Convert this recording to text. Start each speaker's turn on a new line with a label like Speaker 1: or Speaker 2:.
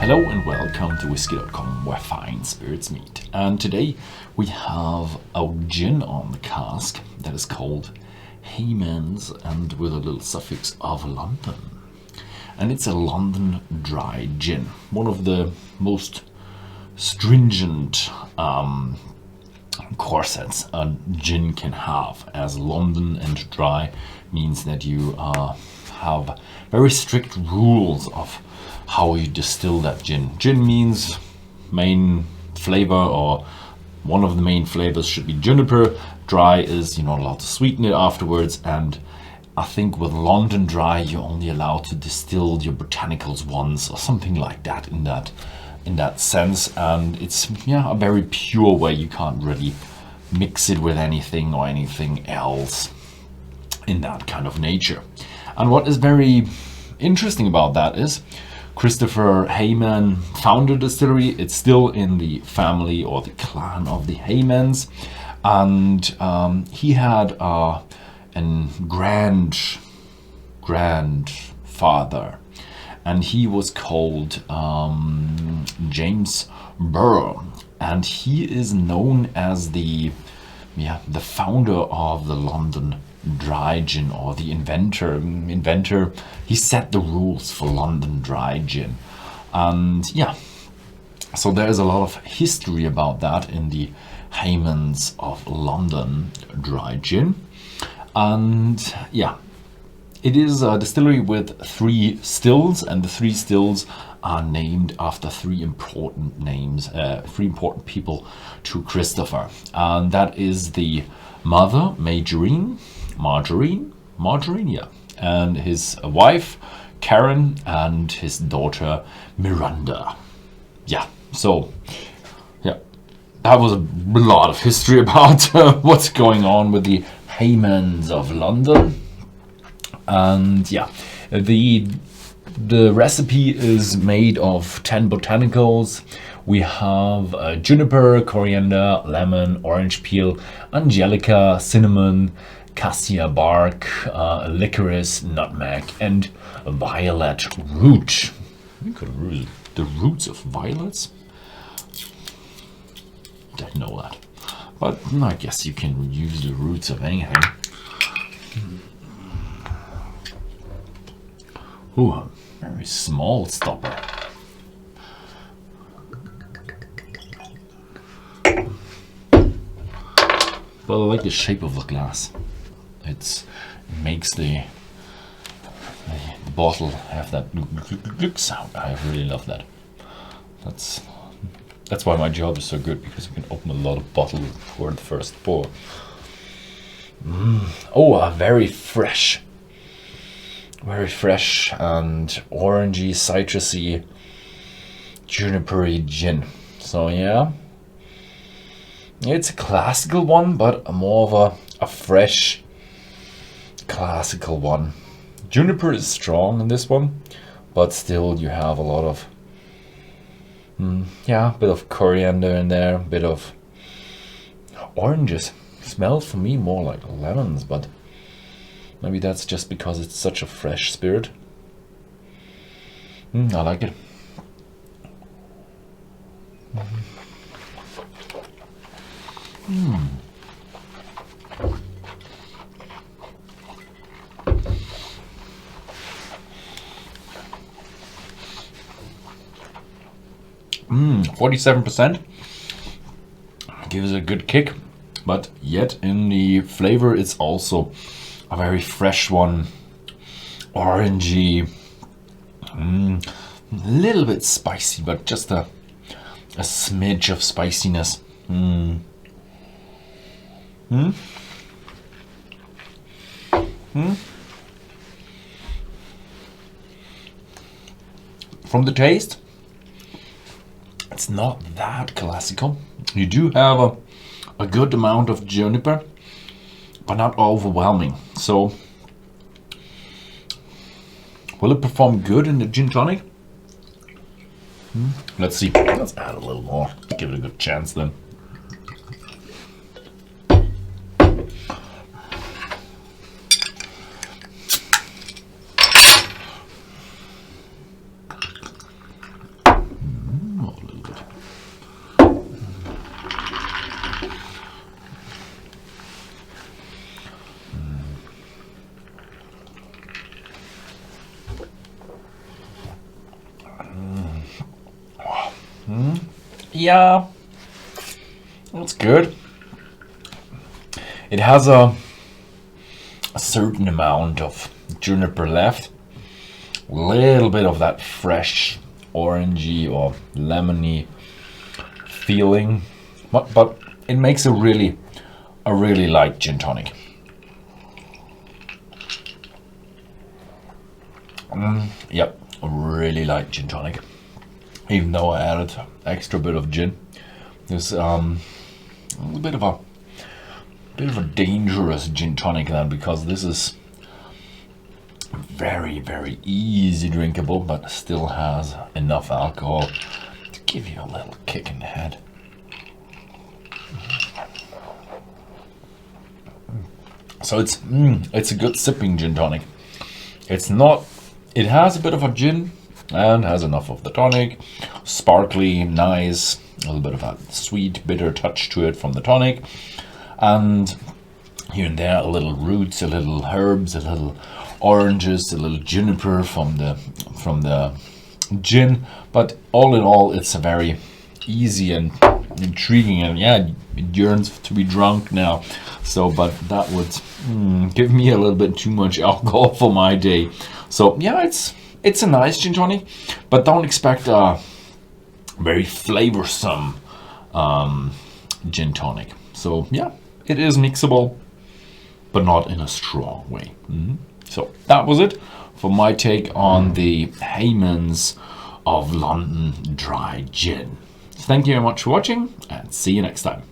Speaker 1: Hello and welcome to Whisky.com, where fine spirits meet. And today we have a gin on the cask that is called Hayman's and with a little suffix of London. And it's a London dry gin, one of the most stringent corsets a gin can have, as London and dry means that you have very strict rules of how you distill that gin. Gin means main flavor, or one of the main flavors should be juniper. Dry is you're not allowed to sweeten it afterwards, and I think with London dry you're only allowed to distill your botanicals once or something like that in that sense. And it's a very pure way. You can't really mix it with anything or anything else in that kind of nature. And what is very interesting about that is Christopher Hayman founded the distillery. It's still in the family or the clan of the Haymans, and he had a grandfather, and he was called James Burrough, and he is known as the founder of the London dry gin, or the inventor. He set the rules for London dry gin, and so there's a lot of history about that in the Haymans of London dry gin. And it is a distillery with 3 stills, and the 3 stills are named after 3 important names, 3 important people to Christopher, and that is the mother, Marjorie, and his wife, Karin, and his daughter, Miranda. That was a lot of history about what's going on with the Haymans of London. And the recipe is made of 10 botanicals. We have juniper, coriander, lemon, orange peel, angelica, cinnamon, cassia bark, liquorice, nutmeg, and violet root. You could use the roots of violets? Didn't know that. But I guess you can use the roots of anything. Ooh, a very small stopper. But I like the shape of the glass. It makes the bottle have that gluk sound. I really love that. That's why my job is so good, because you can open a lot of bottles for the first pour. Oh, a very fresh and orangey, citrusy, junipery gin. So it's a classical one, but more of a fresh classical one. Juniper is strong in this one, but still you have a lot of a bit of coriander in there, a bit of oranges. Smells for me more like lemons, but maybe that's just because it's such a fresh spirit. I like it. 47% gives a good kick, but yet in the flavor it's also a very fresh one, orangey, a little bit spicy, but just a smidge of spiciness. From the taste, it's not that classical. You do have a good amount of juniper, but not overwhelming. So, will it perform good in the gin tonic? Let's see. Let's add a little more. Give it a good chance then. yeah, it's good. It has a certain amount of juniper left, a little bit of that fresh orangey or lemony feeling, but it makes a really light gin tonic. Yep, a really light gin tonic. Even though I added extra bit of gin, there's a bit of a dangerous gin tonic then, because this is very easy drinkable, but still has enough alcohol to give you a little kick in the head. So it's a good sipping gin tonic. It has a bit of a gin and has enough of the tonic, sparkly, nice, a little bit of a sweet, bitter touch to it from the tonic, and here and there a little roots, a little herbs, a little oranges, a little juniper from the gin. But all in all, it's a very easy and intriguing, and yeah, it yearns to be drunk now. So, but that would give me a little bit too much alcohol for my day. So yeah, it's a nice gin tonic, but don't expect a very flavorsome gin tonic. So yeah, it is mixable, but not in a strong way. So that was it for my take on the Haymans of London Dry Gin. Thank you very much for watching, and see you next time.